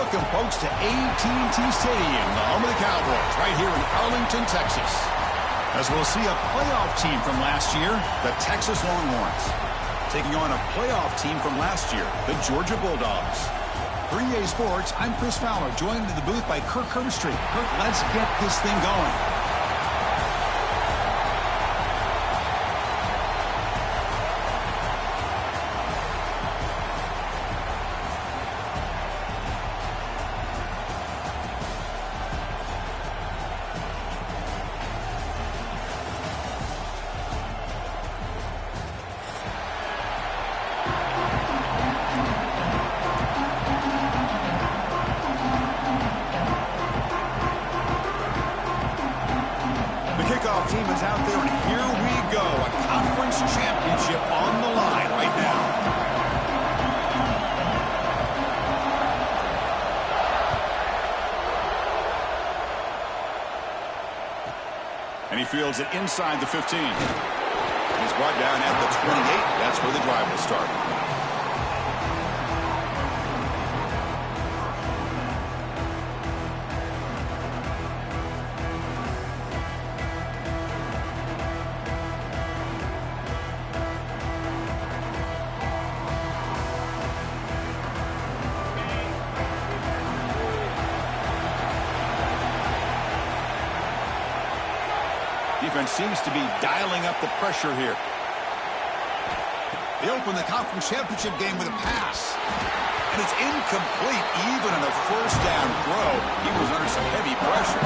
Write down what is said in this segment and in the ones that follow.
Welcome, folks, to AT&T Stadium, the home of the Cowboys, right here in Arlington, Texas. As we'll see a playoff team from last year, the Texas Longhorns, taking on a playoff team from last year, the Georgia Bulldogs. For EA Sports, I'm Chris Fowler, joined in the booth by Kirk Herbstreit. Kirk, let's get this thing going. Team is out there, and here we go. A conference championship on the line right now. And he fields it inside the 15. He's brought down at the 28. That's where the drive will start. Defense seems to be dialing up the pressure here. They open the conference championship game with a pass. And it's incomplete even on a first down throw. He was under some heavy pressure.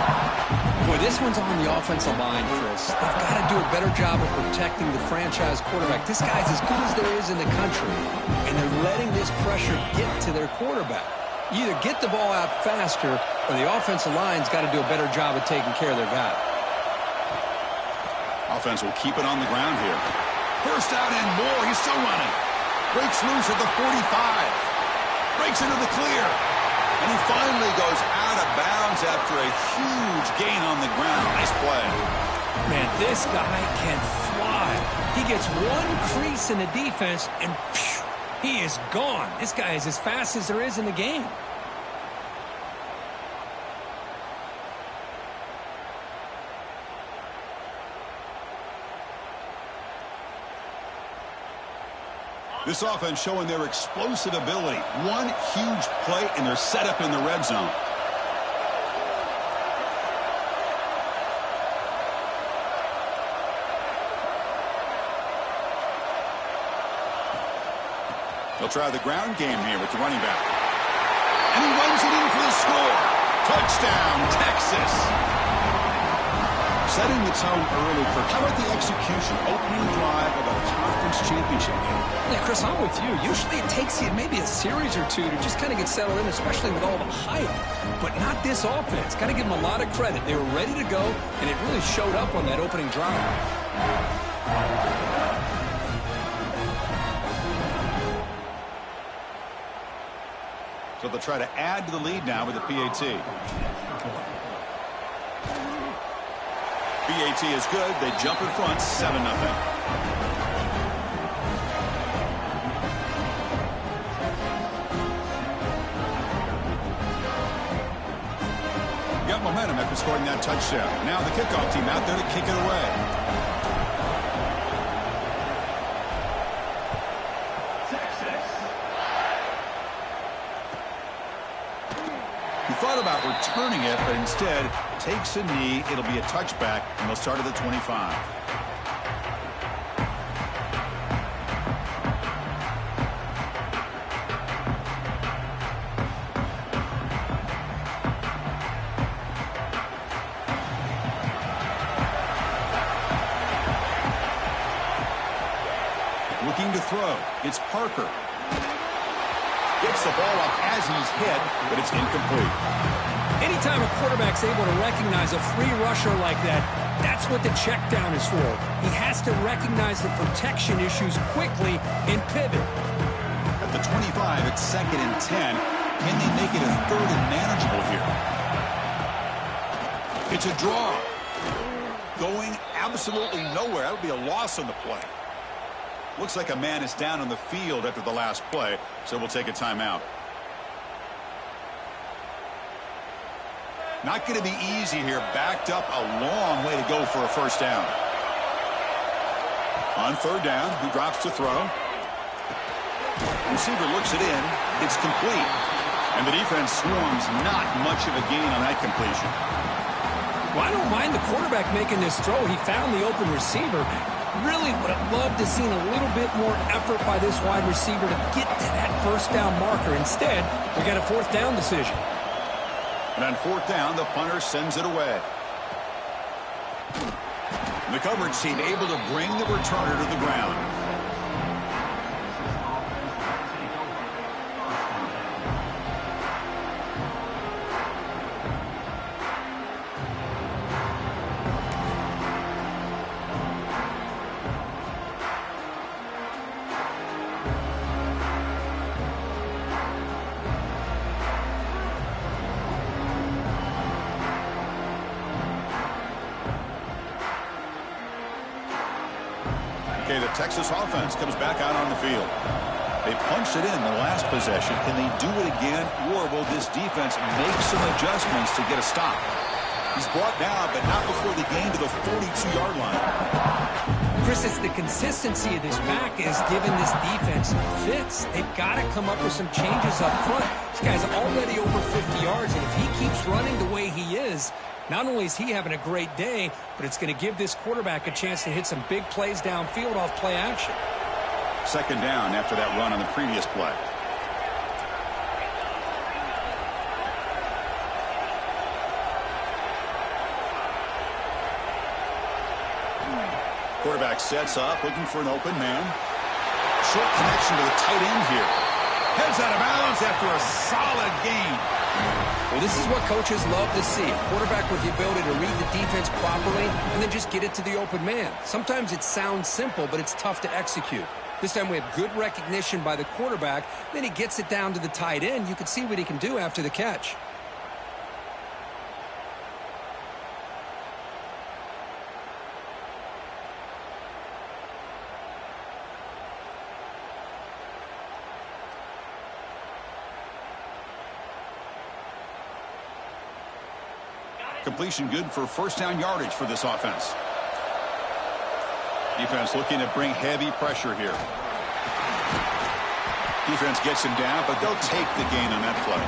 Boy, this one's on the offensive line, Chris. They've got to do a better job of protecting the franchise quarterback. This guy's as good as there is in the country. And they're letting this pressure get to their quarterback. You either get the ball out faster or the offensive line's got to do a better job of taking care of their guy. Offense will keep it on the ground here. First out and more. He's still running. Breaks loose at the 45. Breaks into the clear. And he finally goes out of bounds after a huge gain on the ground. Nice play. Man, this guy can fly. He gets one crease in the defense, and phew, he is gone. This guy is as fast as there is in the game. This offense showing their explosive ability. One huge play, and they're set up in the red zone. They'll try the ground game here with the running back. And he runs it in for the score. Touchdown, Texas. Setting the tone early, Kirk. How about the execution? Opening drive of a conference championship game. Yeah, Chris, I'm with you. Usually it takes you maybe a series or two to just kind of get settled in, especially with all the hype. But not this offense. Got to give them a lot of credit. They were ready to go, and it really showed up on that opening drive. So they'll try to add to the lead now with the PAT. PAT is good. They jump in front, 7-0. Got momentum after scoring that touchdown. Now the kickoff team out there to kick it away. Thought about returning it, but instead takes a knee. It'll be a touchback, and they'll start at the 25. Looking to throw. It's Parker. Gets the ball up as he's hit, but it's incomplete. Anytime a quarterback's able to recognize a free rusher like that, that's what the check down is for. He has to recognize the protection issues quickly and pivot. At the 25, it's 2nd and 10. Can they make it a 3rd and manageable here? It's a draw. Going absolutely nowhere. That would be a loss on the play. Looks like a man is down on the field after the last play, so we'll take a timeout. Not going to be easy here. Backed up a long way to go for a first down. On third down, he drops to throw. Receiver looks it in. It's complete. And the defense swarms. Not much of a gain on that completion. Well, I don't mind the quarterback making this throw. He found the open receiver. Really would have loved to have seen a little bit more effort by this wide receiver to get to that first down marker. Instead, we got a fourth down decision. And on fourth down, the punter sends it away. The coverage team able to bring the returner to the ground. Okay, the Texas offense comes back out on the field. They punched it in the last possession. Can they do it again, or will this defense make some adjustments to get a stop? He's brought down, but not before they gain to the 42-yard line. Chris, it's the consistency of this back is giving this defense fits. They've got to come up with some changes up front. This guy's already over 50 yards, and if he keeps running the way he is, not only is he having a great day, but it's going to give this quarterback a chance to hit some big plays downfield off play action. Second down after that run on the previous play. Quarterback sets up, looking for an open man. Short connection to the tight end here. Heads out of bounds after a solid gain. Well, this is what coaches love to see. A quarterback with the ability to read the defense properly and then just get it to the open man. Sometimes it sounds simple, but it's tough to execute. This time we have good recognition by the quarterback. Then he gets it down to the tight end. You can see what he can do after the catch. Completion good for first down yardage for this offense. Defense looking to bring heavy pressure here. Defense gets him down, but they'll take the gain on that play.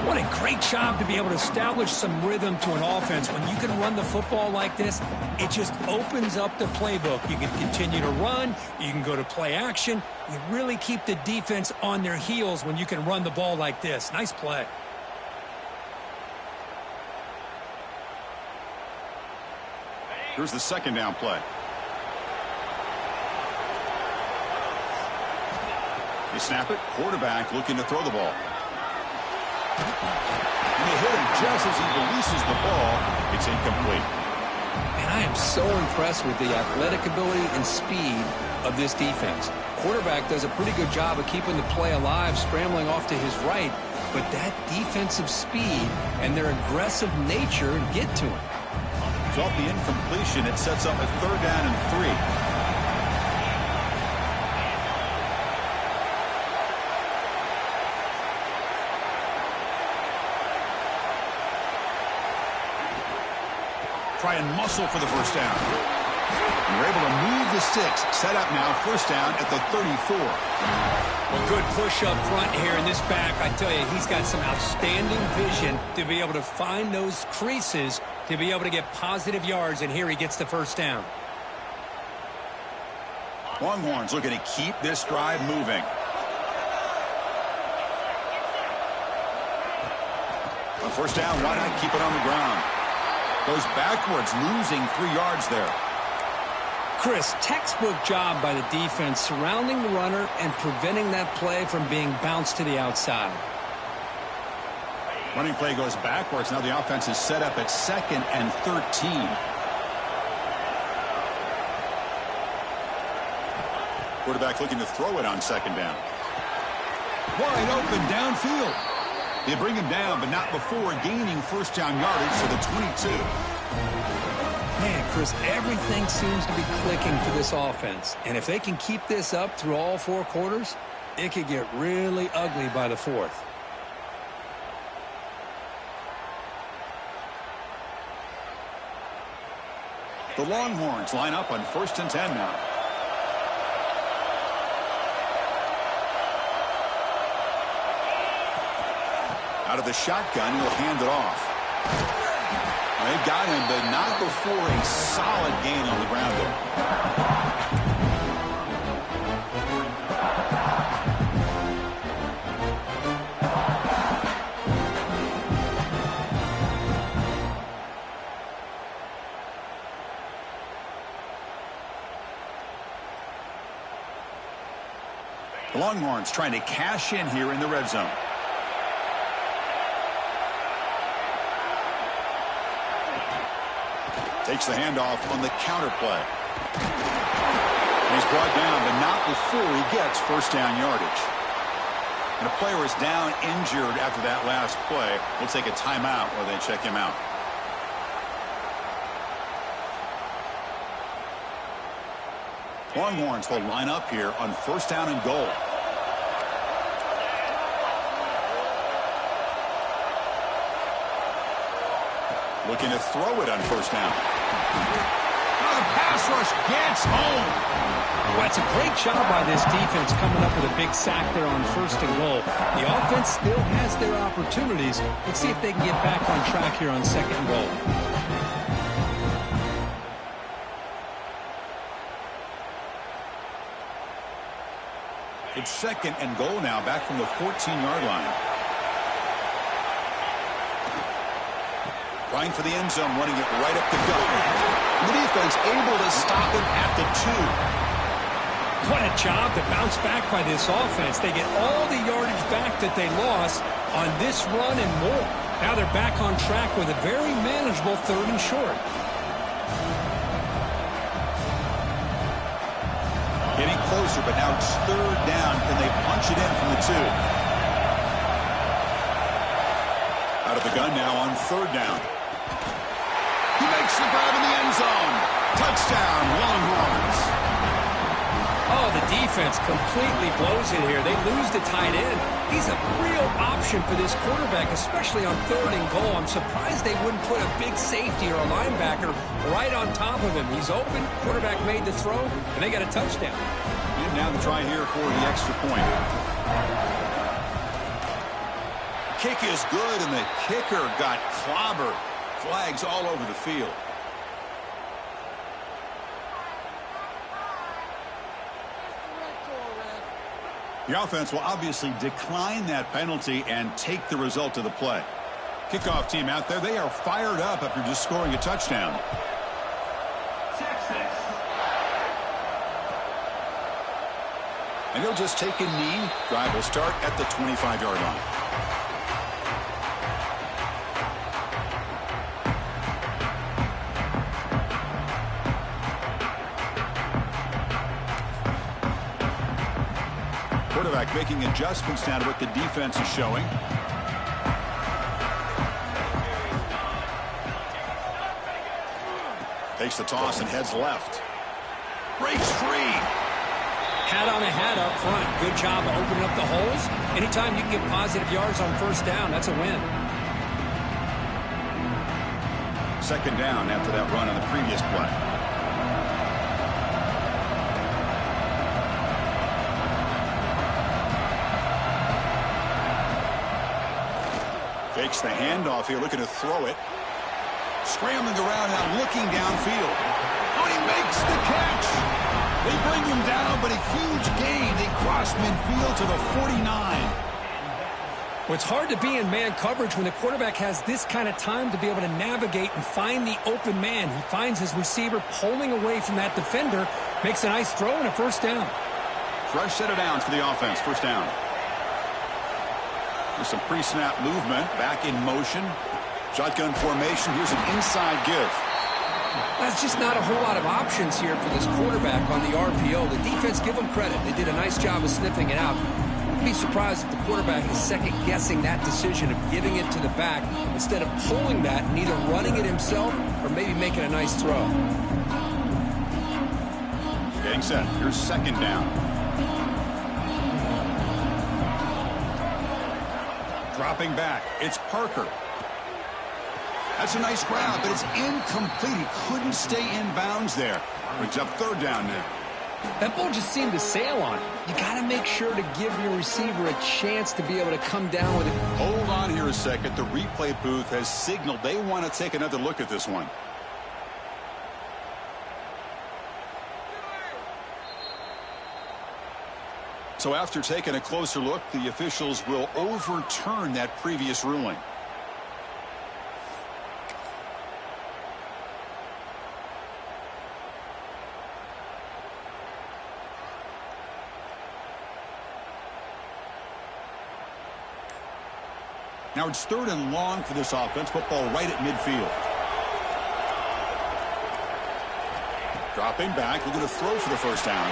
What a great job to be able to establish some rhythm to an offense. When you can run the football like this, it just opens up the playbook. You can continue to run. You can go to play action. You really keep the defense on their heels when you can run the ball like this. Nice play. Here's the second down play. They snap it. Quarterback looking to throw the ball. And they hit him just as he releases the ball. It's incomplete. And I am so impressed with the athletic ability and speed of this defense. Quarterback does a pretty good job of keeping the play alive, scrambling off to his right. But that defensive speed and their aggressive nature get to him. So off the incompletion, it sets up a third down and 3. Try and muscle for the first down. And we're able to move the sticks. Set up now, first down at the 34. Well, good push up front here in this back. I tell you, he's got some outstanding vision to be able to find those creases, to be able to get positive yards, and here he gets the first down. Longhorns looking to keep this drive moving. On first down, why not keep it on the ground? Goes backwards, losing 3 yards there. Chris, textbook job by the defense surrounding the runner and preventing that play from being bounced to the outside. Running play goes backwards. Now the offense is set up at 2nd and 13. Quarterback looking to throw it on second down. Wide open downfield. They bring him down, but not before gaining first down yardage to the 22. Man, Chris, everything seems to be clicking for this offense. And if they can keep this up through all 4 quarters, it could get really ugly by the 4th. The Longhorns line up on 1st and 10 now. Out of the shotgun, he'll hand it off. They've got him, but not before a solid gain on the ground there. The Longhorns trying to cash in here in the red zone. Takes the handoff on the counter play. And he's brought down, but not before he gets first down yardage. And a player is down injured after that last play. We'll take a timeout while they check him out. Longhorns will line up here on 1st down and goal. Looking to throw it on 1st down. Oh, the pass rush gets home. Well, it's a great job by this defense coming up with a big sack there on 1st and goal. The offense still has their opportunities. Let's see if they can get back on track here on 2nd and goal. It's 2nd and goal now, back from the 14-yard line. Trying for the end zone, running it right up the gut. The defense able to stop him at the 2. What a job to bounce back by this offense. They get all the yardage back that they lost on this run and more. Now they're back on track with a very manageable 3rd and short. Getting closer, but now it's 3rd down. Can they punch it in from the 2? Out of the gun now on 3rd down. He makes the grab in the end zone. Touchdown, Longhorns. Oh, the defense completely blows it here. They lose the tight end. He's a real option for this quarterback, especially on 3rd and goal. I'm surprised they wouldn't put a big safety or a linebacker right on top of him. He's open. Quarterback made the throw, and they got a touchdown. And now the try here for the extra point. Kick is good, and the kicker got clobbered. Flags all over the field. The offense will obviously decline that penalty and take the result of the play. Kickoff team out there, they are fired up after just scoring a touchdown. And they'll just take a knee. Drive will start at the 25-yard line. Quarterback making adjustments now to what the defense is showing. Takes the toss and heads left. Breaks free. Hat on a hat up front. Good job of opening up the holes. Anytime you can get positive yards on 1st down, that's a win. 2nd down after that run on the previous play. Fakes the handoff here, looking to throw it. Scrambling around now, looking downfield. Oh, he makes the catch. They bring him down, but a huge gain. They cross midfield to the 49. Well, it's hard to be in man coverage when the quarterback has this kind of time to be able to navigate and find the open man. He finds his receiver pulling away from that defender, makes a nice throw and a 1st down. Fresh set of downs for the offense, 1st down. There's some pre-snap movement, back in motion. Shotgun formation, here's an inside give. That's just not a whole lot of options here for this quarterback on the RPO. The defense, give them credit. They did a nice job of sniffing it out. I'd be surprised if the quarterback is second-guessing that decision of giving it to the back instead of pulling that and either running it himself or maybe making a nice throw. Getting set. Here's 2nd down. Dropping back. It's Parker. That's a nice grab, but it's incomplete. He couldn't stay in bounds there. Brings up third down now. That ball just seemed to sail on it. You got to make sure to give your receiver a chance to be able to come down with it. Hold on here a second. The replay booth has signaled they want to take another look at this one. So after taking a closer look, the officials will overturn that previous ruling. Now it's third and long for this offense. Football right at midfield. Dropping back, looking to throw for the first down.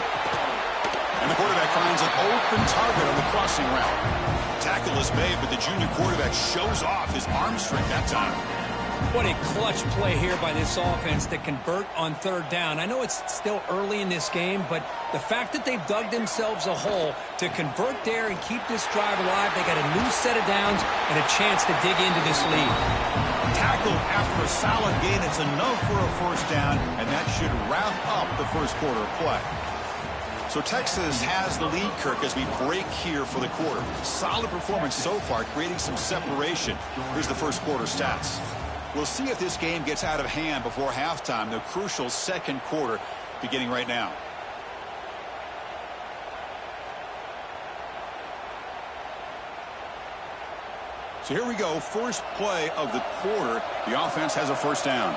And the quarterback finds an open target on the crossing route. Tackle is made, but the junior quarterback shows off his arm strength that time. What a clutch play here by this offense to convert on third down. I know it's still early in this game, but the fact that they've dug themselves a hole to convert there and keep this drive alive, they got a new set of downs and a chance to dig into this lead. Tackled after a solid gain. It's enough for a first down, and that should wrap up the first quarter of play. So Texas has the lead, Kirk, as we break here for the quarter. Solid performance so far, creating some separation. Here's the first quarter stats. We'll see if this game gets out of hand before halftime, the crucial second quarter beginning right now. So here we go, first play of the quarter. The offense has a first down.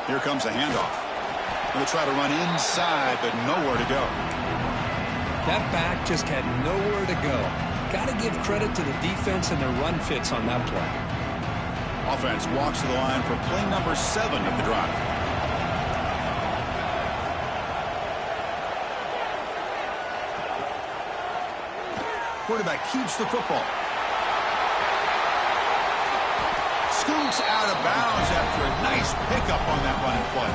Here comes a handoff. Going to try to run inside, but nowhere to go. That back just had nowhere to go. Got to give credit to the defense and their run fits on that play. Offense walks to the line for play number 7 of the drive. Quarterback keeps the football. Scoots out of bounds after a nice pickup on that running play.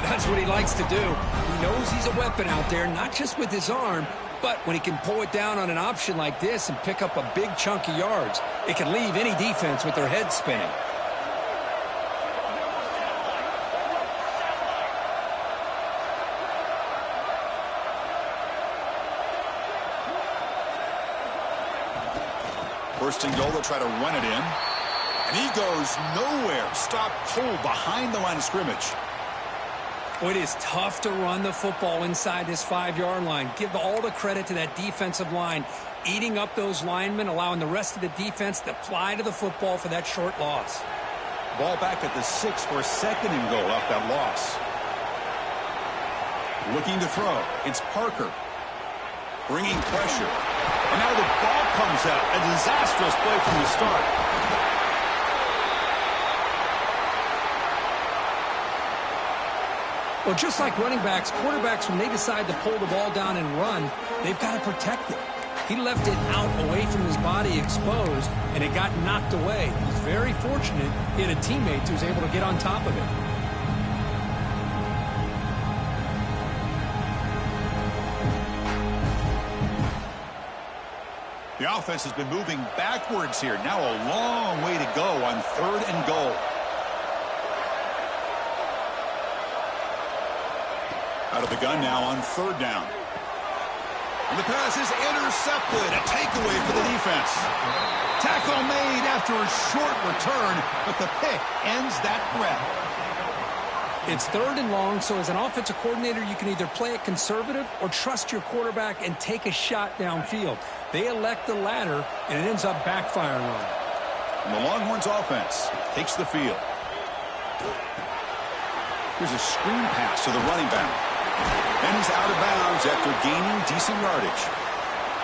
And that's what he likes to do. He knows he's a weapon out there, not just with his arm, but when he can pull it down on an option like this and pick up a big chunk of yards, it can leave any defense with their head spinning. First and goal, they'll try to run it in. And he goes nowhere. Stopped cold behind the line of scrimmage. Well, it is tough to run the football inside this 5-yard line. Give all the credit to that defensive line, eating up those linemen, allowing the rest of the defense to fly to the football for that short loss. Ball back at the 6 for a second and goal off that loss. Looking to throw. It's Parker. Bringing pressure. And now the ball comes out. A disastrous play from the start. Well, just like running backs, quarterbacks, when they decide to pull the ball down and run, they've got to protect it. He left it out away from his body exposed, and it got knocked away. He's very fortunate he had a teammate who was able to get on top of it. The offense has been moving backwards here. Now a long way to go on third and goal. Out of the gun now on third down. And the pass is intercepted. A takeaway for the defense. Tackle made after a short return, but the pick ends that threat. It's third and long, so as an offensive coordinator, you can either play it conservative or trust your quarterback and take a shot downfield. They elect the latter, and it ends up backfiring on them. And the Longhorns offense takes the field. Here's a screen pass to the running back. And he's out of bounds after gaining decent yardage.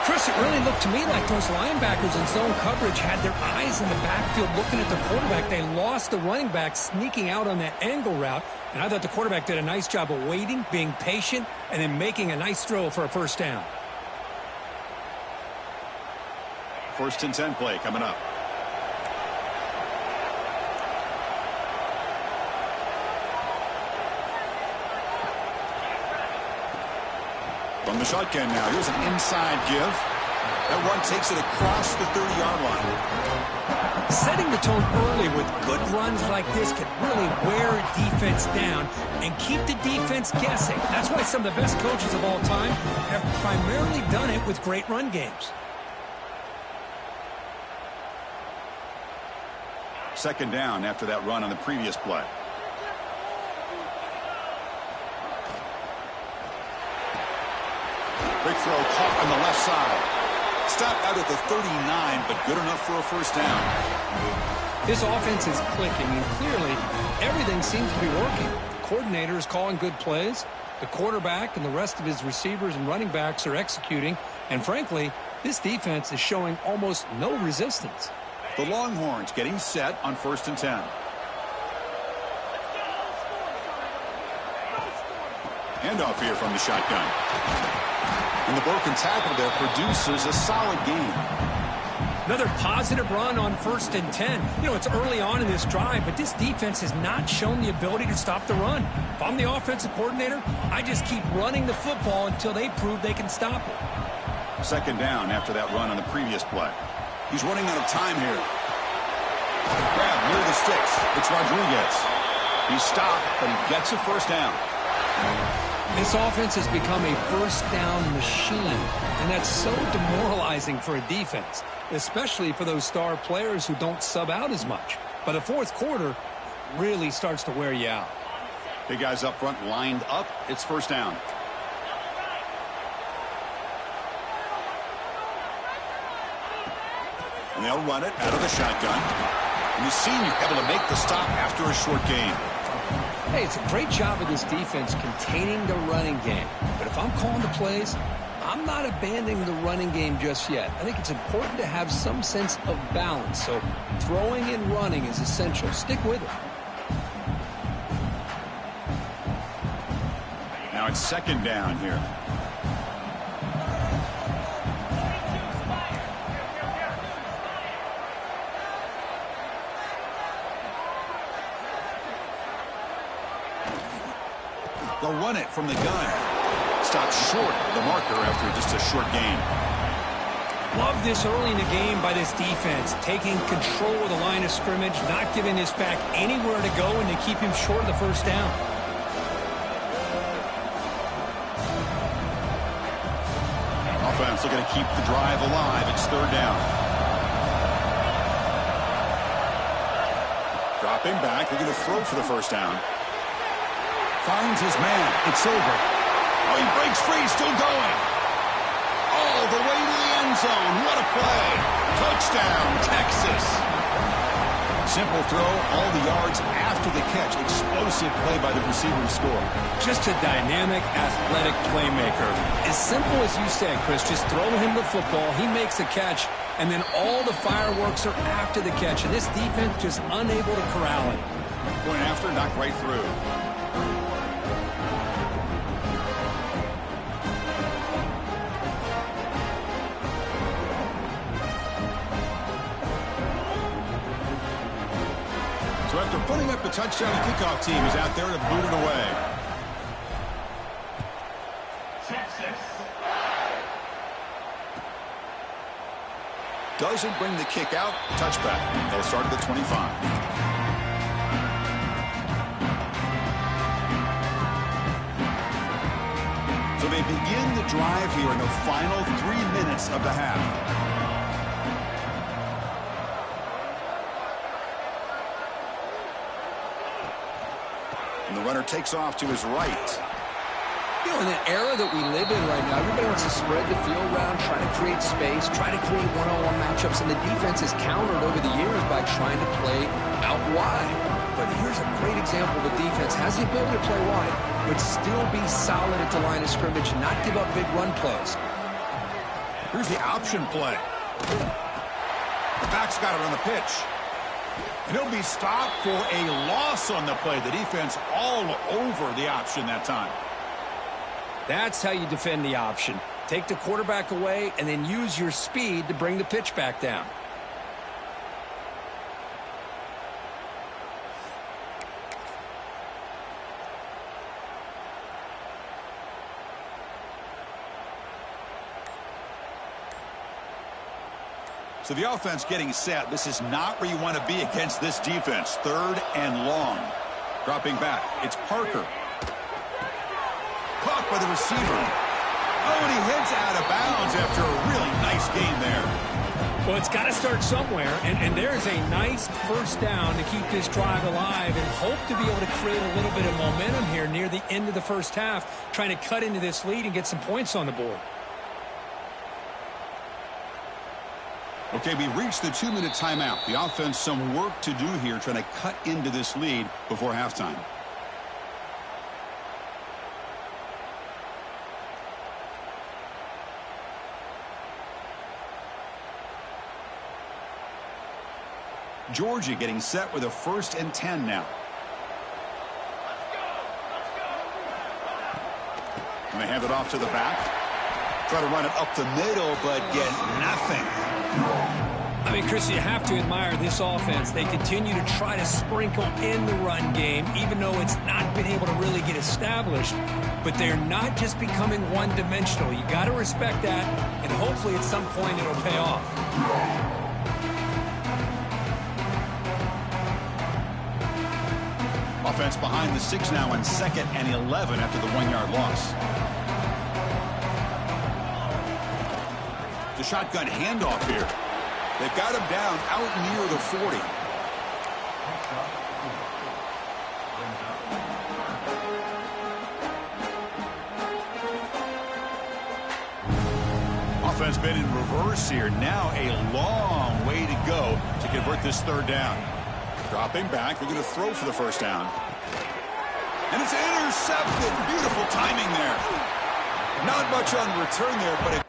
Chris, it really looked to me like those linebackers in zone coverage had their eyes in the backfield looking at the quarterback. They lost the running back sneaking out on that angle route. And I thought the quarterback did a nice job of waiting, being patient, and then making a nice throw for a first down. First and 10 play coming up. From the shotgun now, here's an inside give. That run takes it across the 30-yard line. Setting the tone early with good runs like this can really wear a defense down and keep the defense guessing. That's why some of the best coaches of all time have primarily done it with great run games. Second down after that run on the previous play. Big throw caught on the left side. Stopped out at the 39, but good enough for a first down. This offense is clicking, and clearly everything seems to be working. The coordinator is calling good plays. The quarterback and the rest of his receivers and running backs are executing. And frankly, this defense is showing almost no resistance. The Longhorns getting set on 1st and 10. Handoff here from the shotgun. And the broken tackle there produces a solid gain. Another positive run on 1st and 10. You know, it's early on in this drive, but this defense has not shown the ability to stop the run. If I'm the offensive coordinator, I just keep running the football until they prove they can stop it. Second down after that run on the previous play. He's running out of time here. Grab near the sticks. It's Rodriguez. He's stopped, but he gets a first down. This offense has become a first down machine, and that's so demoralizing for a defense, especially for those star players who don't sub out as much. By the fourth quarter, it really starts to wear you out. Big guys up front lined up. It's first down. And they'll run it out of the shotgun. And the senior able to make the stop after a short gain. Hey, it's a great job of this defense containing the running game. But if I'm calling the plays, I'm not abandoning the running game just yet. I think it's important to have some sense of balance. So throwing and running is essential. Stick with it. Now it's second down here. They'll run it from the gun. Stopped short of the marker after just a short gain. Love this early in the game by this defense, taking control of the line of scrimmage, not giving this back anywhere to go, and to keep him short of the first down. Offense looking to keep the drive alive. It's third down. Dropping back, looking to throw for the first down. Finds his man. It's over. Oh, he breaks free. Still going. All the way to the end zone. What a play. Touchdown, Texas. Simple throw. All the yards after the catch. Explosive play by the receiver to score. Just a dynamic, athletic playmaker. As simple as you said, Chris. Just throw him the football. He makes the catch. And then all the fireworks are after the catch. And this defense just unable to corral it. Going after, knocked right through. So after putting up the touchdown, the kickoff team is out there to boot it away. Texas. Doesn't bring the kick out. Touchback. They'll start at the 25. So they begin the drive here in the final 3 minutes of the half. And the runner takes off to his right. You know, in the era that we live in right now, everybody wants to spread the field around, try to create space, try to create one-on-one matchups, and the defense has countered over the years by trying to play out wide. But here's a great example of a defense has the ability to play wide, but still be solid at the line of scrimmage, not give up big run plays. Here's the option play. The back's got it on the pitch. And he'll be stopped for a loss on the play. The defense all over the option that time. That's how you defend the option. Take the quarterback away and then use your speed to bring the pitch back down. So the offense getting set. This is not where you want to be against this defense. 3rd and long. Dropping back. It's Parker. Caught by the receiver. Oh, and he heads out of bounds after a really nice game there. Well, it's got to start somewhere, and there's a nice first down to keep this drive alive and hope to be able to create a little bit of momentum here near the end of the first half, trying to cut into this lead and get some points on the board. Okay, we reached the 2-minute timeout. The offense some work to do here trying to cut into this lead before halftime. Georgia getting set with a 1st and 10 now. And they hand it off to the back. Try to run it up the middle, but get nothing. I mean, Chris, you have to admire this offense. They continue to try to sprinkle in the run game, even though it's not been able to really get established. But they're not just becoming one-dimensional. You got to respect that, and hopefully at some point it'll pay off. Offense behind the 6 now on 2nd and 11 after the 1-yard loss. The shotgun handoff here. They've got him down out near the 40. Offense been in reverse here. Now a long way to go to convert this 3rd down. Dropping back. They're going to throw for the 1st down. And it's intercepted. Beautiful timing there. Not much on return there, but it...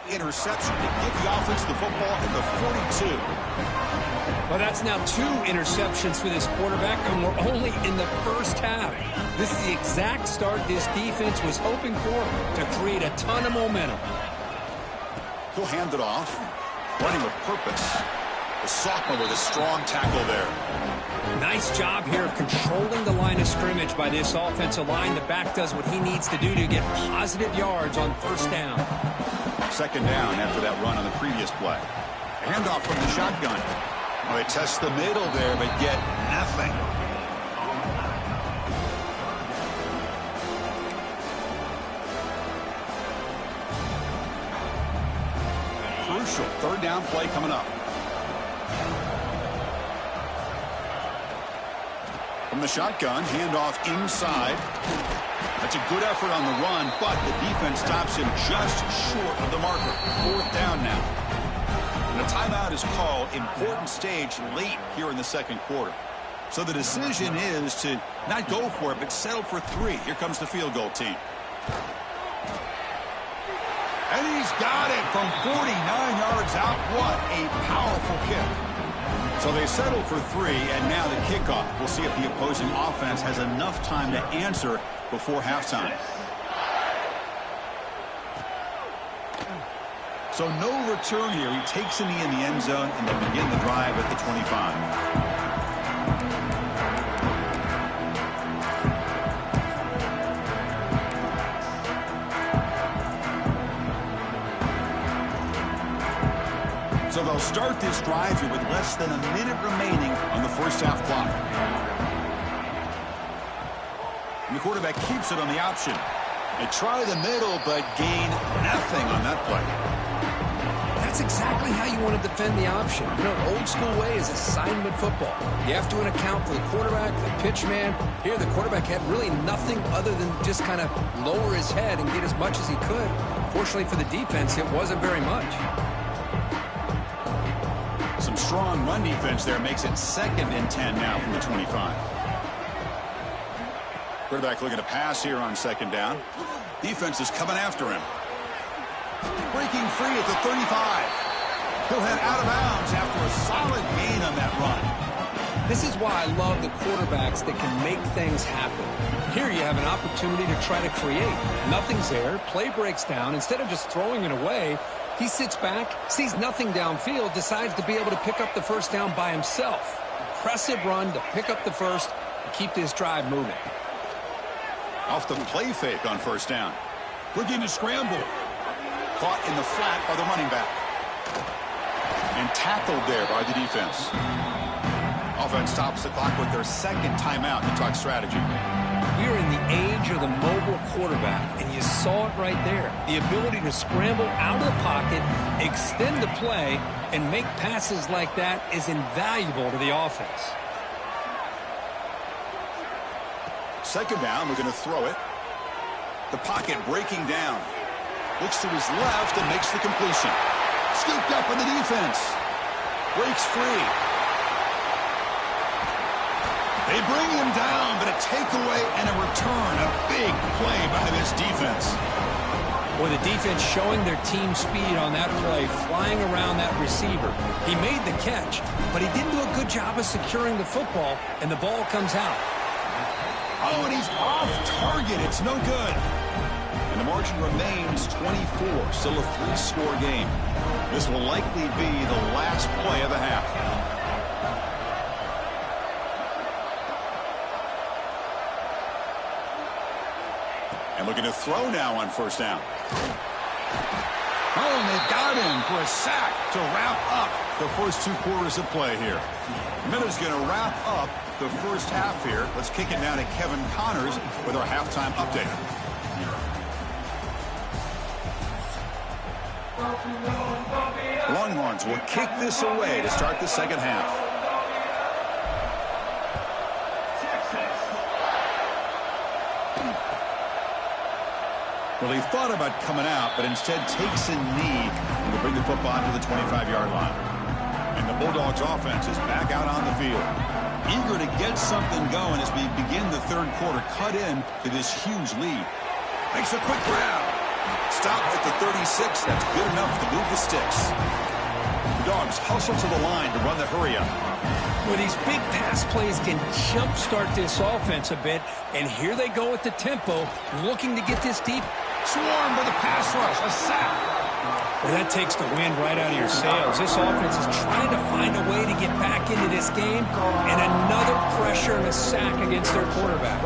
interception to give the offense the football at the 42. Well, that's now 2 interceptions for this quarterback, and we're only in the first half. This is the exact start this defense was hoping for to create a ton of momentum. He'll hand it off. Running with purpose. The sophomore with a strong tackle there. Nice job here of controlling the line of scrimmage by this offensive line. The back does what he needs to do to get positive yards on 1st down. 2nd down after that run on the previous play. Handoff from the shotgun. Well, they test the middle there, but get nothing. Crucial 3rd down play coming up. From the shotgun, handoff inside. That's a good effort on the run, but the defense stops him just short of the marker. 4th down now. And a timeout is called. Important stage late here in the 2nd quarter. So the decision is to not go for it, but settle for 3. Here comes the field goal team. And he's got it from 49 yards out. What a powerful kick. So they settle for 3, and now the kickoff. We'll see if the opposing offense has enough time to answer before halftime. So no return here. He takes a knee in the end zone, and they begin the drive at the 25. So they'll start this drive here with less than a minute remaining on the first half clock. And the quarterback keeps it on the option. They try the middle, but gain nothing on that play. That's exactly how you want to defend the option. You know, an old school way is assignment football. You have to account for the quarterback, the pitch man. Here, the quarterback had really nothing other than just kind of lower his head and get as much as he could. Fortunately for the defense, it wasn't very much. Some strong run defense there makes it 2nd and 10 now from the 25. Quarterback looking to pass here on second down. Defense is coming after him. Breaking free at the 35. He'll head out of bounds after a solid gain on that run. This is why I love the quarterbacks that can make things happen. Here you have an opportunity to try to create. Nothing's there. Play breaks down. Instead of just throwing it away, he sits back, sees nothing downfield, decides to be able to pick up the first down by himself. Impressive run to pick up the first and keep this drive moving. Off the play fake on first down. Looking to scramble. Caught in the flat by the running back. And tackled there by the defense. Offense stops the clock with their second timeout to talk strategy. We are in the age of the mobile quarterback, and you saw it right there. The ability to scramble out of the pocket, extend the play, and make passes like that is invaluable to the offense. Second down, we're going to throw it. The pocket breaking down. Looks to his left and makes the completion. Scooped up in the defense. Breaks free. They bring him down, but a takeaway and a return. A big play by this defense. Boy, the defense showing their team speed on that play, flying around that receiver. He made the catch, but he didn't do a good job of securing the football, and the ball comes out. Oh, and he's off target. It's no good. And the margin remains 24. Still a 3-score game. This will likely be the last play of the half. And looking to throw now on first down. Oh, and they've got him for a sack to wrap up the first 2 quarters of play here. Miller's going to wrap up the first half here. Let's kick it down to Kevin Connors with our halftime update. Longhorns will kick this away to start the second half. Well, he thought about coming out, but instead takes a knee to bring the football to the 25-yard line. And the Bulldogs offense is back out on the field. Eager to get something going as we begin the third quarter. Cut in to this huge lead. Makes a quick grab. Stop at the 36. That's good enough to move the sticks. The Dogs hustle to the line to run the hurry up. Well, these big pass plays can jumpstart this offense a bit, and here they go with the tempo, looking to get this deep. Swarmed by the pass rush. A sack. Well, that takes the wind right out of your sails. This offense is trying to find a way to get back into this game, and another pressure and a sack against their quarterback.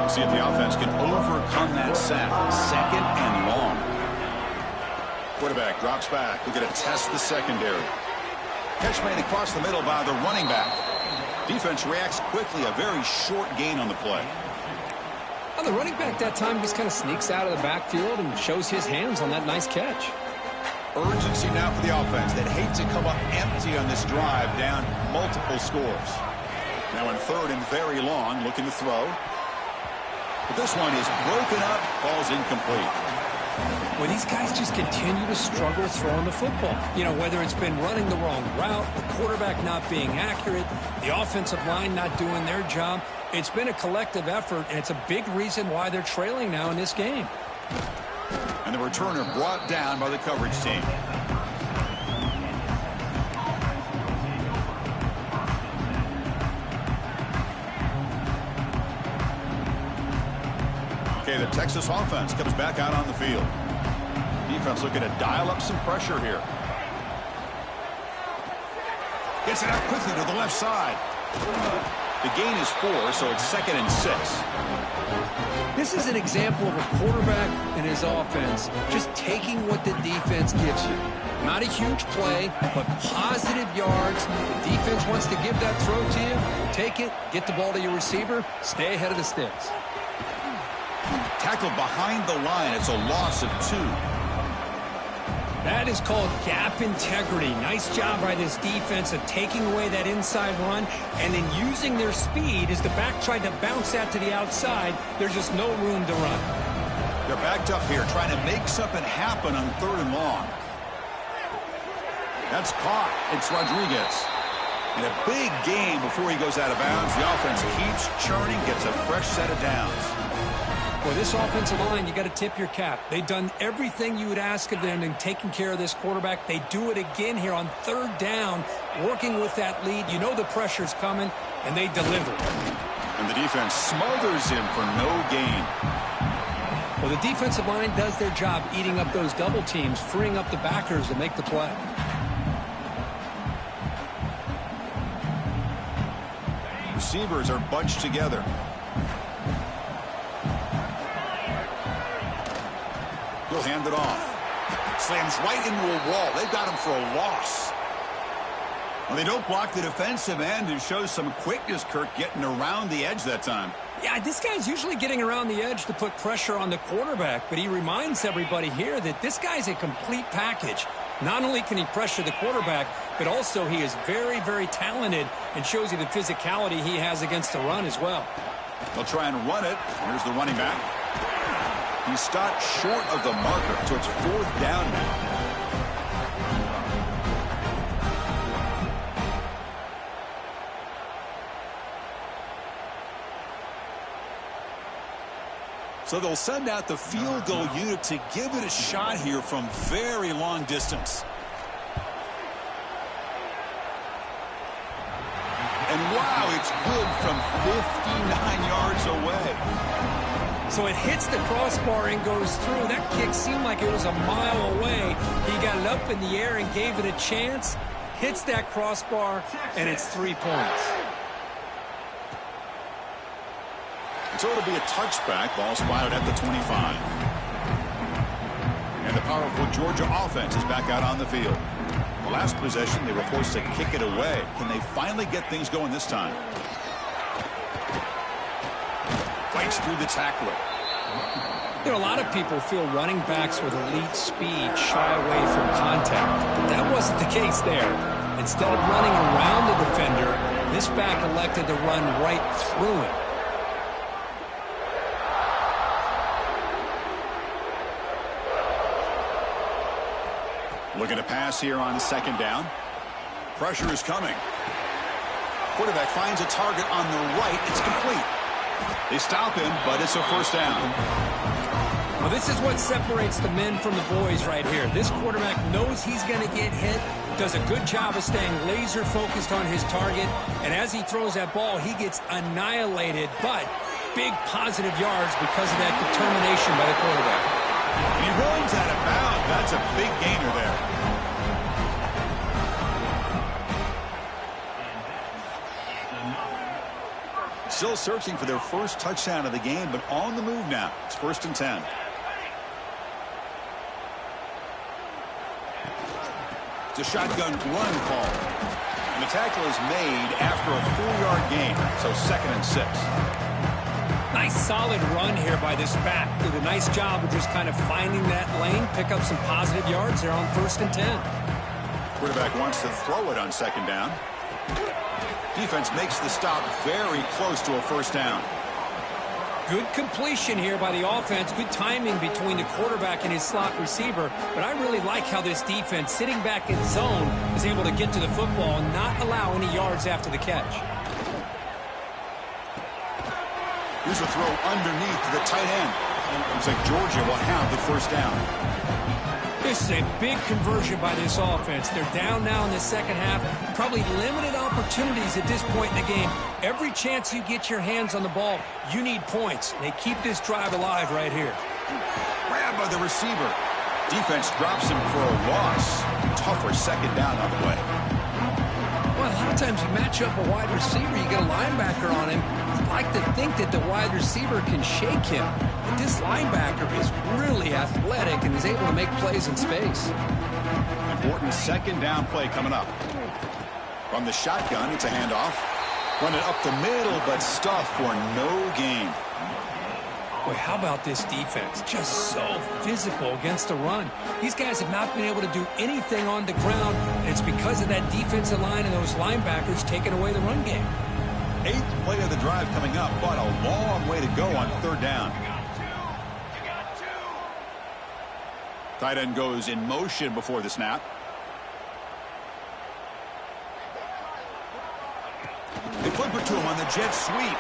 See if the offense can overcome that sack. Second and long. Quarterback drops back. We're going to test the secondary. Catch made across the middle by the running back. Defense reacts quickly. A very short gain on the play. Well, the running back that time just kind of sneaks out of the backfield and shows his hands on that nice catch. Urgency now for the offense. They'd hate to come up empty on this drive, down multiple scores. Now in third and very long, looking to throw. But this one is broken up, falls incomplete. Well, these guys just continue to struggle throwing the football. You know, whether it's been running the wrong route, the quarterback not being accurate, the offensive line not doing their job. It's been a collective effort, and it's a big reason why they're trailing now in this game. And the returner brought down by the coverage team. Okay, the Texas offense comes back out on the field. Defense looking to dial up some pressure here. Gets it out quickly to the left side. The gain is 4, so it's 2nd and 6. This is an example of a quarterback and his offense just taking what the defense gives you. Not a huge play, but positive yards. The defense wants to give that throw to you. Take it, get the ball to your receiver, stay ahead of the sticks. Tackled behind the line. It's a loss of 2. That is called gap integrity. Nice job by this defense of taking away that inside run and then using their speed as the back tried to bounce that to the outside. There's just no room to run. They're backed up here trying to make something happen on 3rd and long. That's caught. It's Rodriguez. And a big game before he goes out of bounds. The offense keeps churning, gets a fresh set of downs. Well, this offensive line, you got to tip your cap. They've done everything you would ask of them in taking care of this quarterback. They do it again here on third down, working with that lead. You know the pressure's coming, and they deliver. And the defense smothers him for no gain. Well, the defensive line does their job eating up those double teams, freeing up the backers to make the play. Receivers are bunched together. He'll hand it off. Slams right into a wall. They've got him for a loss. Well, they don't block the defensive end and shows some quickness, Kirk, getting around the edge that time. Yeah, this guy's usually getting around the edge to put pressure on the quarterback, but he reminds everybody here that this guy's a complete package. Not only can he pressure the quarterback, but also he is very, very talented and shows you the physicality he has against the run as well. They'll try and run it. Here's the running back. He stopped short of the marker, so it's fourth down now. So they'll send out the field goal unit to give it a shot here from very long distance. And wow, it's good from 59 yards away. So it hits the crossbar and goes through. That kick seemed like it was a mile away. He got it up in the air and gave it a chance. Hits that crossbar, and it's 3 points. So it'll be a touchback. Ball spotted at the 25. And the powerful Georgia offense is back out on the field. The last possession, they were forced to kick it away. Can they finally get things going this time? Fights through the tackler. You know, a lot of people feel running backs with elite speed shy away from contact. But that wasn't the case there. Instead of running around the defender, this back elected to run right through him. Looking to pass here on second down. Pressure is coming. Quarterback finds a target on the right. It's complete. They stop him, but it's a first down. Well, this is what separates the men from the boys right here. This quarterback knows he's going to get hit, does a good job of staying laser focused on his target, and as he throws that ball, he gets annihilated, but big positive yards because of that determination by the quarterback. He runs out of bounds. That's a big gainer there. Still searching for their first touchdown of the game, but on the move now. It's 1st and 10. It's a shotgun run call. And the tackle is made after a 4-yard gain, so 2nd and 6. Nice solid run here by this back. Did a nice job of just kind of finding that lane, pick up some positive yards there on 1st and 10. Quarterback wants to throw it on 2nd down. Defense makes the stop very close to a first down. Good completion here by the offense. Good timing between the quarterback and his slot receiver. But I really like how this defense, sitting back in zone, is able to get to the football and not allow any yards after the catch. Here's a throw underneath to the tight end. Looks like Georgia will have the first down. This is a big conversion by this offense. They're down now in the second half. Probably limited opportunities at this point in the game. Every chance you get your hands on the ball, you need points. They keep this drive alive right here. Grabbed by the receiver. Defense drops him for a loss. Tougher second down on the way. Well, a lot of times you match up a wide receiver, you get a linebacker on him. You'd like to think that the wide receiver can shake him. But this linebacker is really athletic and is able to make plays in space. Important second down play coming up. From the shotgun, it's a handoff. Run it up the middle, but stuffed for no gain. Boy, how about this defense? Just so physical against the run. These guys have not been able to do anything on the ground, and it's because of that defensive line and those linebackers taking away the run game. 8th play of the drive coming up, but a long way to go on 3rd down. Tight end goes in motion before the snap. flip it to him on the jet sweep.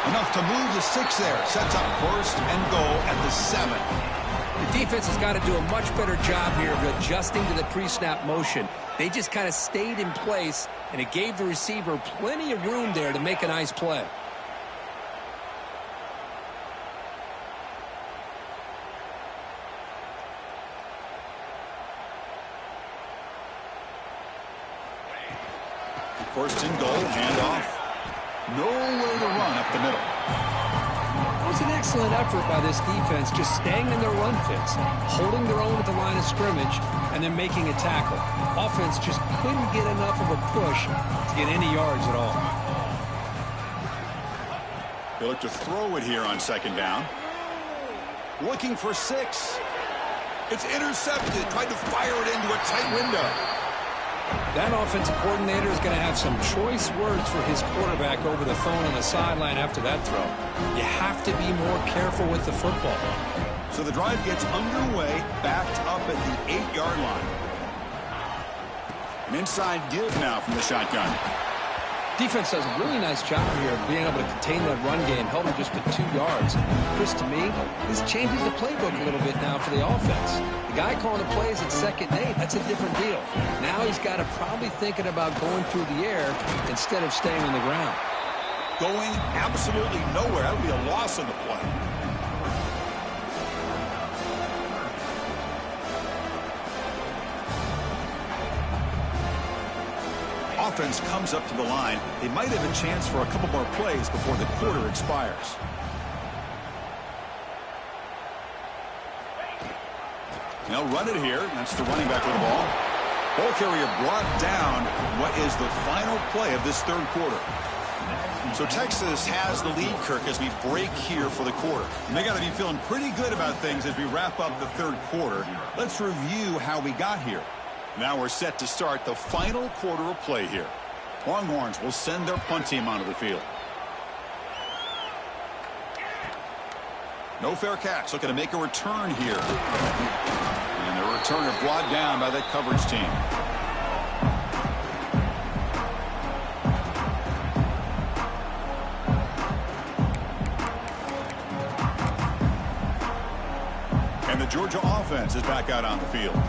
Enough to move the 6 there. Sets up 1st and goal at the 7. The defense has got to do a much better job here of adjusting to the pre-snap motion. They just kind of stayed in place, and it gave the receiver plenty of room there to make a nice play. First and goal, handoff. Nowhere to run up the middle. That was an excellent effort by this defense, just staying in their run fits, holding their own at the line of scrimmage, and then making a tackle. Offense just couldn't get enough of a push to get any yards at all. They look to throw it here on 2nd down. Looking for 6. It's intercepted. Tried to fire it into a tight window. That offensive coordinator is going to have some choice words for his quarterback over the phone on the sideline after that throw. You have to be more careful with the football. So the drive gets underway, backed up at the 8-yard line. An inside give now from the shotgun. Defense does a really nice job here of being able to contain that run game, held him just to 2 yards. Chris, to me, this changes the playbook a little bit now for the offense. The guy calling the plays at 2nd and 8, that's a different deal. Now he's got to probably thinking about going through the air instead of staying on the ground. Going absolutely nowhere. That would be a loss on the play. Offense comes up to the line. They might have a chance for a couple more plays before the quarter expires. They'll run it here. That's the running back with the ball. Ball carrier brought down. What is the final play of this 3rd quarter? So Texas has the lead, Kirk, as we break here for the quarter. And they got to be feeling pretty good about things as we wrap up the 3rd quarter. Let's review how we got here. Now we're set to start the final quarter of play here. Longhorns will send their punt team onto the field. No fair catch. Looking to make a return here. And the returner brought down by that coverage team. And the Georgia offense is back out on the field.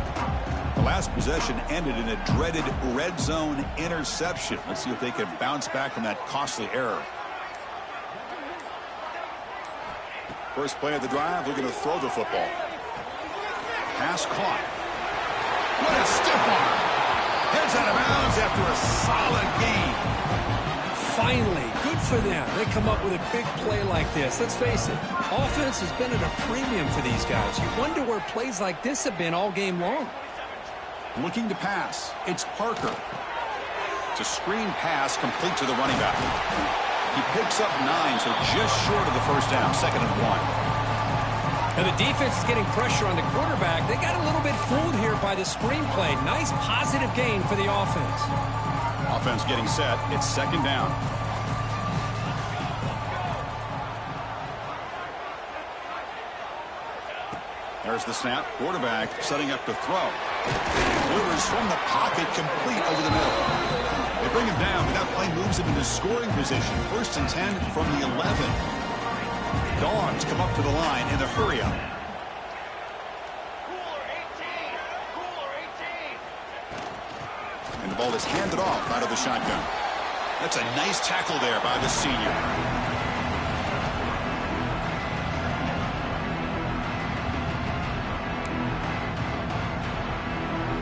The last possession ended in a dreaded red zone interception. Let's see if they can bounce back from that costly error. First play of the drive, looking to throw the football. Pass caught. What a stiff arm. Heads out of bounds after a solid gain. Finally, good for them. They come up with a big play like this. Let's face it, offense has been at a premium for these guys. You wonder where plays like this have been all game long. Looking to pass. It's Parker. It's a screen pass complete to the running back. He picks up 9, so just short of the first down. 2nd and 1. And the defense is getting pressure on the quarterback. They got a little bit fooled here by the screen play. Nice positive gain for the offense. Offense getting set. It's 2nd down. There's the snap. Quarterback setting up to throw. Delivers from the pocket, complete over the middle. They bring him down, but that play moves him into scoring position. 1st and 10 from the 11. Dogs come up to the line in the hurry up. And the ball is handed off out of the shotgun. That's a nice tackle there by the senior.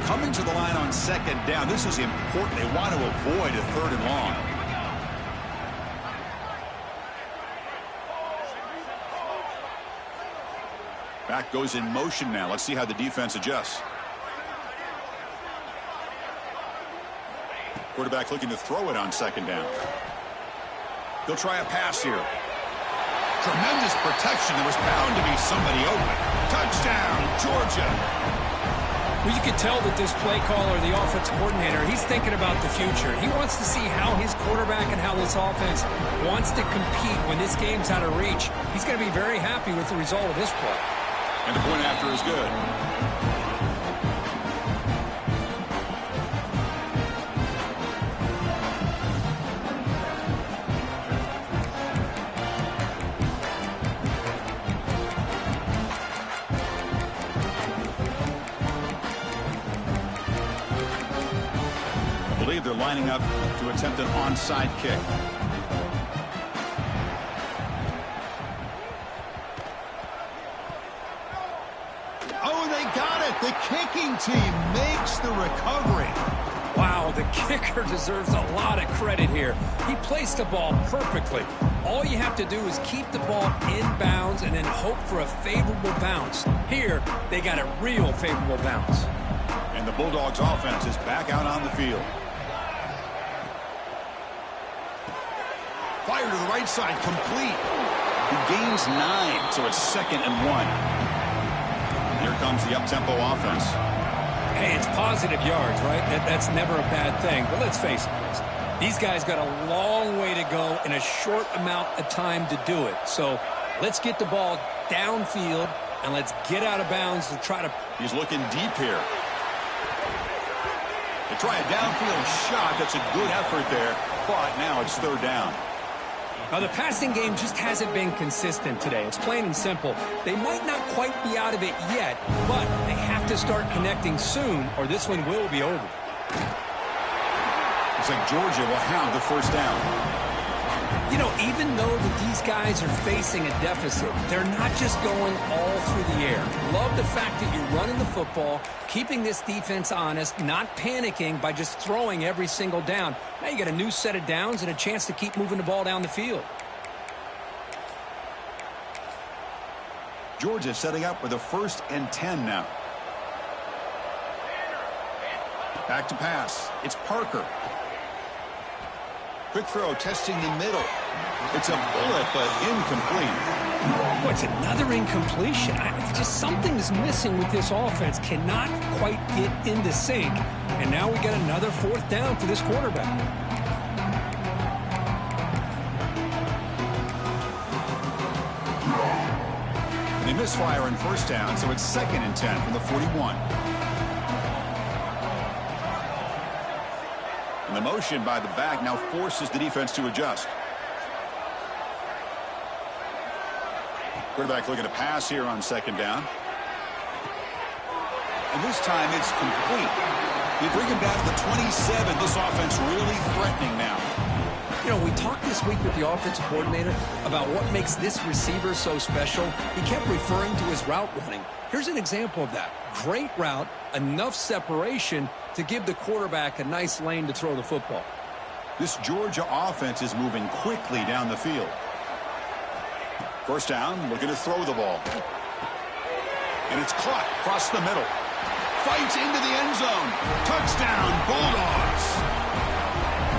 Coming to the line on 2nd down. This is important. They want to avoid a 3rd and long. Back goes in motion now. Let's see how the defense adjusts. Quarterback looking to throw it on 2nd down. He'll try a pass here. Tremendous protection. There was bound to be somebody open. Touchdown, Georgia. Well, you can tell that this play caller, the offense coordinator, he's thinking about the future. He wants to see how his quarterback and how this offense wants to compete when this game's out of reach. He's going to be very happy with the result of this play. And the point after is good. lining up to attempt an onside kick. Oh, they got it. The kicking team makes the recovery. Wow, the kicker deserves a lot of credit here. He placed the ball perfectly. All you have to do is keep the ball in bounds and then hope for a favorable bounce. Here, they got a real favorable bounce. And the Bulldogs offense is back out on the field. Fire to the right side, complete. He gains 9, so it's 2nd and 1. Here comes the up-tempo offense. Hey, it's positive yards, right? That's never a bad thing. But let's face it, these guys got a long way to go in a short amount of time to do it. So let's get the ball downfield, and let's get out of bounds to try to... He's looking deep here. They try a downfield shot. That's a good effort there, but now it's 3rd down. Now, the passing game just hasn't been consistent today. It's plain and simple. They might not quite be out of it yet, but they have to start connecting soon, or this one will be over. Looks like Georgia will have the 1st down. You know, even though that these guys are facing a deficit, they're not just going all through the air. Love the fact that you're running the football, keeping this defense honest, not panicking by just throwing every single down. Now you got a new set of downs and a chance to keep moving the ball down the field. Georgia setting up with a 1st and 10 now. Back to pass. It's Parker. Quick throw, testing the middle. It's a bullet, but incomplete. Boy, it's another incompletion. Just something's missing with this offense. Cannot quite get into sync. And now we got another 4th down for this quarterback. They misfire on 1st down, so it's 2nd and 10 from the 41. And the motion by the back now forces the defense to adjust. Quarterback looking to pass here on 2nd down. And this time it's complete. You bring him back to the 27. This offense really threatening now. You know, we talked this week with the offensive coordinator about what makes this receiver so special. He kept referring to his route running. Here's an example of that. Great route, enough separation to give the quarterback a nice lane to throw the football. This Georgia offense is moving quickly down the field. 1st down, looking to throw the ball. And it's caught across the middle. Fights into the end zone. Touchdown, Bulldogs.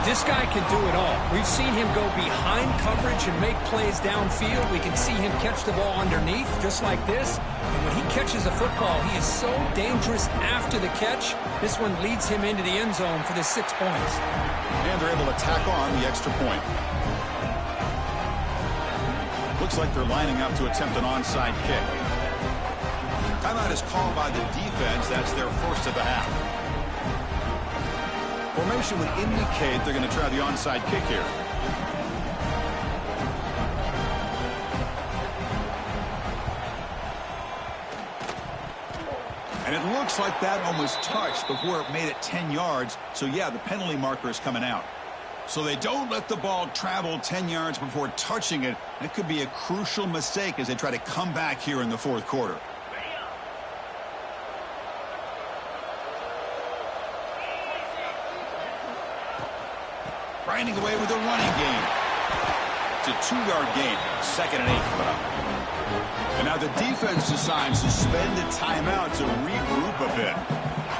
This guy can do it all. We've seen him go behind coverage and make plays downfield. We can see him catch the ball underneath, just like this. And when he catches a football, he is so dangerous after the catch. This one leads him into the end zone for the 6 points. And they're able to tack on the extra point. Looks like they're lining up to attempt an onside kick. Timeout is called by the defense. That's their 1st of the half. Formation would indicate they're going to try the onside kick here. And it looks like that one was touched before it made it 10 yards. So, yeah, the penalty marker is coming out. So they don't let the ball travel 10 yards before touching it. It could be a crucial mistake as they try to come back here in the 4th quarter. Grinding away with a running game. It's a 2-yard gain. 2nd and 8 coming up. And now the defense decides to spend a timeout to regroup a bit.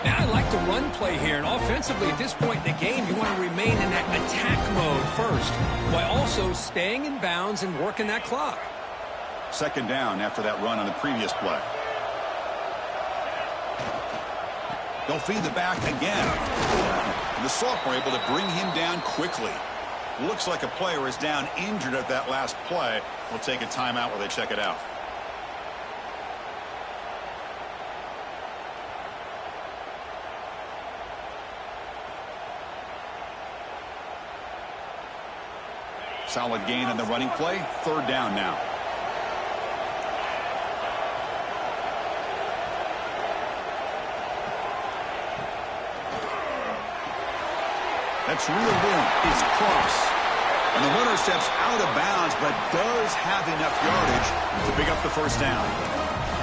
Now I like the run play here, and offensively at this point in the game, you want to remain in that attack mode first, while also staying in bounds and working that clock. 2nd down after that run on the previous play. They'll feed the back again. And the sophomore able to bring him down quickly. Looks like a player is down injured at that last play. We'll take a timeout while they check it out. Solid gain on the running play. 3rd down now. That's reeled in. It's cross. And the runner steps out of bounds, but does have enough yardage to pick up the first down.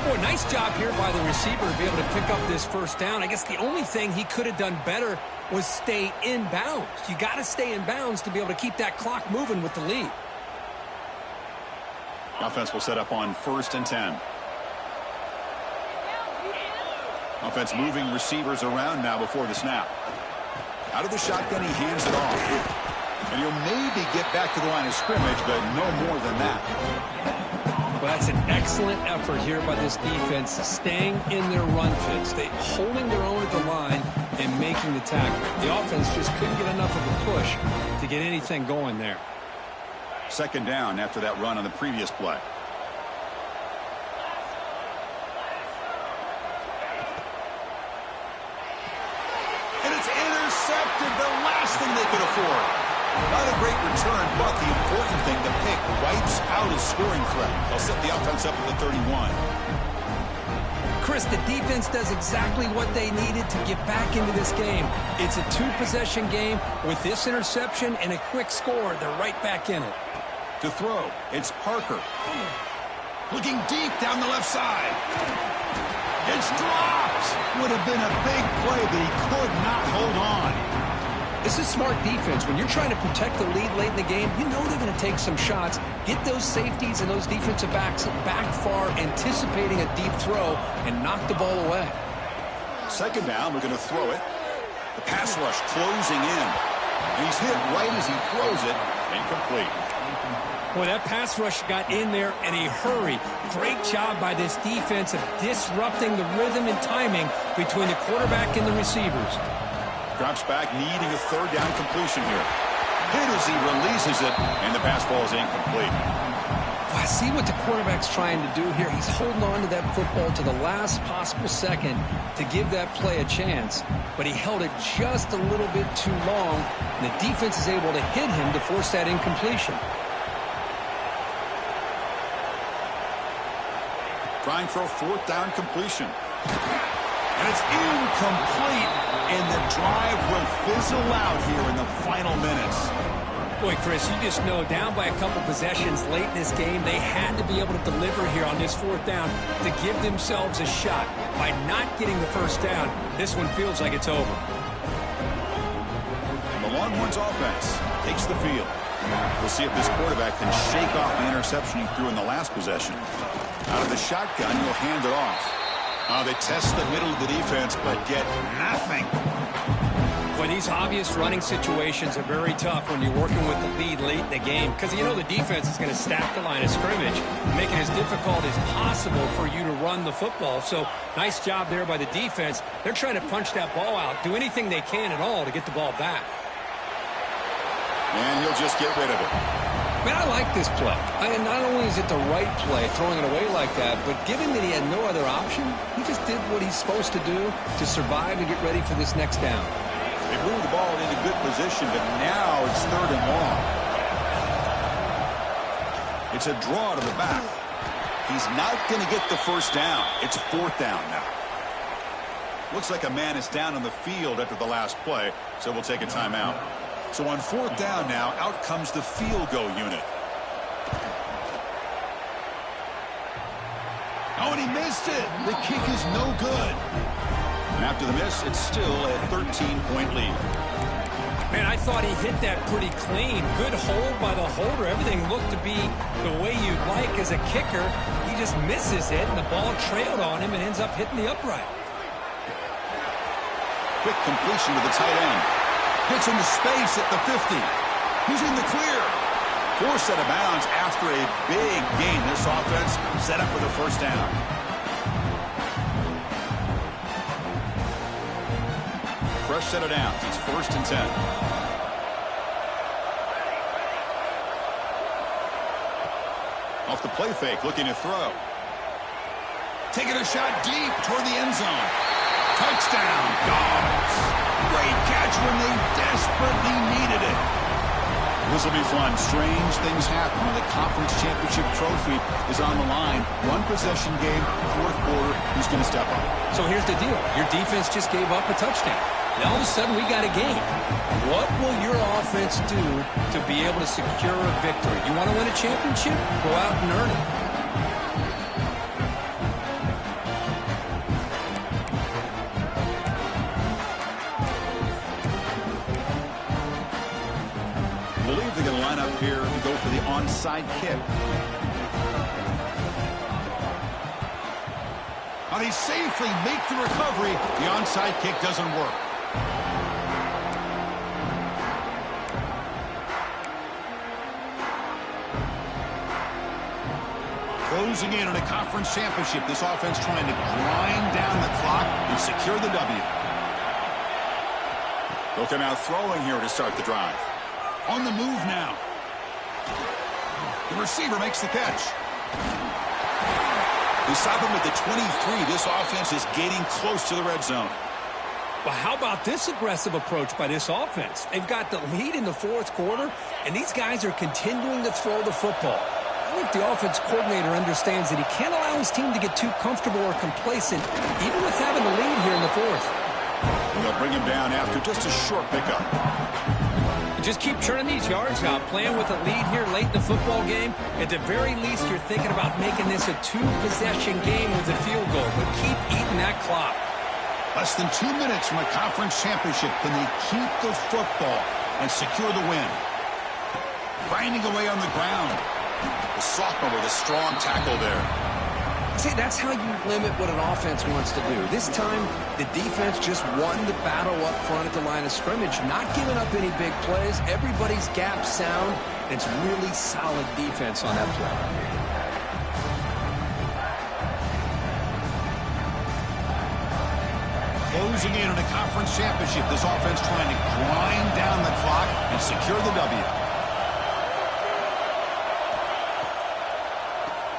Boy, nice job here by the receiver to be able to pick up this first down. I guess the only thing he could have done better was stay in bounds. You got to stay in bounds to be able to keep that clock moving with the lead. Offense will set up on 1st and 10. Offense moving receivers around now before the snap. Out of the shotgun, he hands it off. And he'll maybe get back to the line of scrimmage, but no more than that. Well, that's an excellent effort here by this defense, staying in their run fits. They holding their own at the line and making the tackle. The offense just couldn't get enough of a push to get anything going there. 2nd down after that run on the previous play. And it's intercepted, the last thing they could afford. Not a great return, but the important thing, the pick wipes out his scoring threat. They'll set the offense up at the 31. Chris, the defense does exactly what they needed to get back into this game. It's a 2-possession game. With this interception and a quick score, they're right back in it. To throw, it's Parker. Looking deep down the left side. It's dropped. Would have been a big play, but he could not hold on. This is smart defense. When you're trying to protect the lead late in the game, you know they're going to take some shots, get those safeties and those defensive backs back far, anticipating a deep throw, and knock the ball away. 2nd down, we're going to throw it. The pass rush closing in. And he's hit right as he throws it. Incomplete. Boy, that pass rush got in there in a hurry. Great job by this defense of disrupting the rhythm and timing between the quarterback and the receivers. Drops back, needing a 3rd down completion here. Hit as he releases it, and the pass ball is incomplete. Well, I see what the quarterback's trying to do here. He's holding on to that football to the last possible second to give that play a chance, but he held it just a little bit too long, and the defense is able to hit him to force that incompletion. Trying for a 4th down completion. And it's incomplete, and the drive will fizzle out here in the final minutes. Boy, Chris, you just know down by a couple possessions late in this game, they had to be able to deliver here on this 4th down to give themselves a shot. By not getting the first down, this one feels like it's over. The Longhorns offense takes the field. We'll see if this quarterback can shake off the interception he threw in the last possession. Out of the shotgun, he'll hand it off. They test the middle of the defense, but get nothing. Boy, these obvious running situations are very tough when you're working with the lead late in the game, because you know the defense is going to stack the line of scrimmage, make it as difficult as possible for you to run the football. So nice job there by the defense. They're trying to punch that ball out, do anything they can at all to get the ball back. And he'll just get rid of it. Man, I like this play. Not only is it the right play, throwing it away like that, but given that he had no other option, he just did what he's supposed to do to survive and get ready for this next down. They moved the ball into good position, but now it's 3rd and long. It's a draw to the back. He's not going to get the first down. It's 4th down now. Looks like a man is down on the field after the last play, so we'll take a timeout. So on 4th down now, out comes the field goal unit. Oh, and he missed it. The kick is no good. And after the miss, it's still a 13-point lead. Man, I thought he hit that pretty clean. Good hold by the holder. Everything looked to be the way you'd like as a kicker. He just misses it, and the ball trailed on him and ends up hitting the upright. Quick completion to the tight end. Gets into space at the 50. He's in the clear. Forced out of bounds after a big gain. This offense set up for the first down. Fresh set of downs. It's 1st and 10. Off the play fake, looking to throw. Taking a shot deep toward the end zone. Touchdown, Dogs. Great catch when they desperately needed it. This will be fun. Strange things happen when the conference championship trophy is on the line. One possession game, 4th quarter. Who's going to step up? So here's the deal. Your defense just gave up a touchdown. Now all of a sudden we got a game. What will your offense do to be able to secure a victory? You want to win a championship? Go out and earn it. I believe they're going to line up here to go for the onside kick. Now they safely make the recovery. The onside kick doesn't work. Closing in on a conference championship, this offense trying to grind down the clock and secure the W. They'll come out throwing here to start the drive. On the move now. The receiver makes the catch. They stop him at the 23. This offense is getting close to the red zone. Well, how about this aggressive approach by this offense? They've got the lead in the fourth quarter, and these guys are continuing to throw the football. I think the offense coordinator understands that he can't allow his team to get too comfortable or complacent, even with having the lead here in the fourth. And they'll bring him down after just a short pickup. Just keep churning these yards out. Playing with a lead here late in the football game, at the very least, you're thinking about making this a two-possession game with a field goal, but keep eating that clock. Less than 2 minutes from a conference championship. Can they keep the football and secure the win? Grinding away on the ground. The sophomore with a strong tackle there. See, that's how you limit what an offense wants to do. This time, the defense just won the battle up front at the line of scrimmage, not giving up any big plays. Everybody's gap sound, and it's really solid defense on that play. Closing in on a conference championship. This offense trying to grind down the clock and secure the W.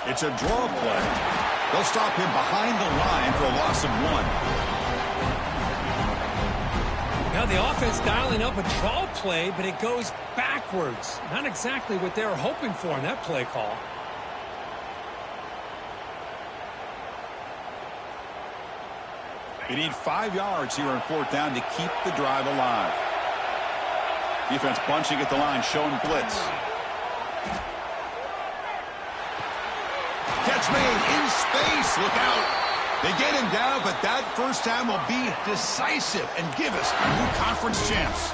It's a draw play. They'll stop him behind the line for a loss of 1. Now the offense dialing up a draw play, but it goes backwards. Not exactly what they were hoping for in that play call. They need 5 yards here on fourth down to keep the drive alive. Defense bunching at the line, showing blitz. Catch made in space. Look out. They get him down, but that first down will be decisive and give us a new conference chance.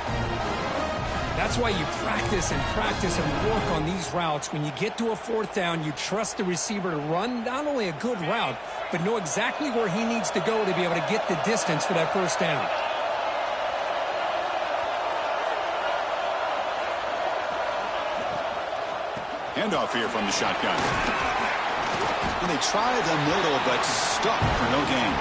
That's why you practice and work on these routes. When you get to a fourth down, you trust the receiver to run not only a good route, but know exactly where he needs to go to be able to get the distance for that first down. Handoff here from the shotgun. And they try the middle, but stuck for no gain.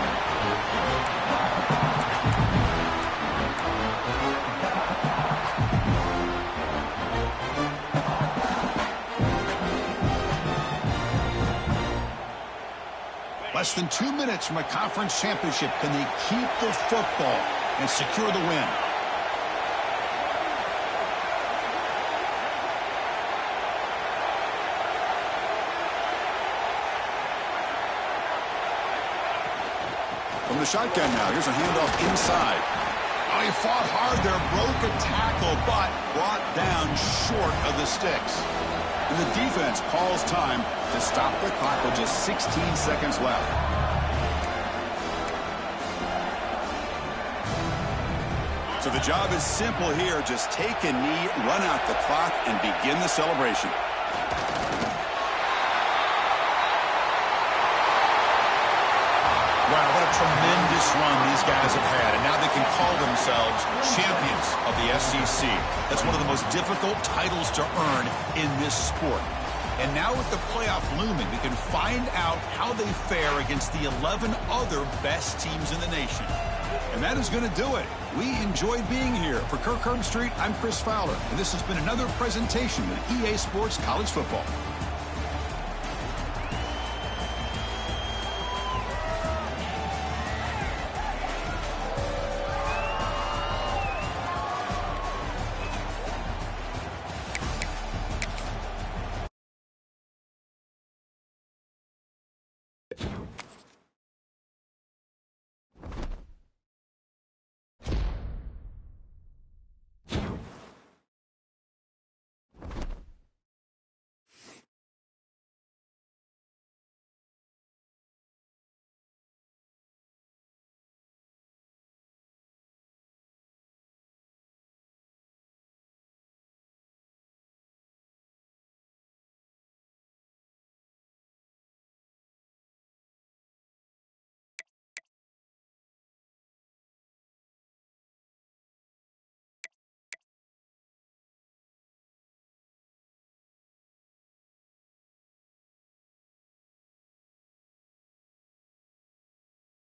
Less than 2 minutes from a conference championship. Can they keep the football and secure the win? From the shotgun now, here's a handoff inside. Oh, he fought hard there, broke a tackle, but brought down short of the sticks. And the defense calls time to stop the clock with just 16 seconds left. So the job is simple here. Just take a knee, run out the clock, and begin the celebration. Wow, what a tremendous run these guys have had. And now they can call themselves champions of the SEC. That's one of the most difficult titles to earn in this sport. And now with the playoff looming, we can find out how they fare against the 11 other best teams in the nation. And that is going to do it. We enjoyed being here. For Kirk Herbstreit, I'm Chris Fowler. And this has been another presentation of EA Sports College Football.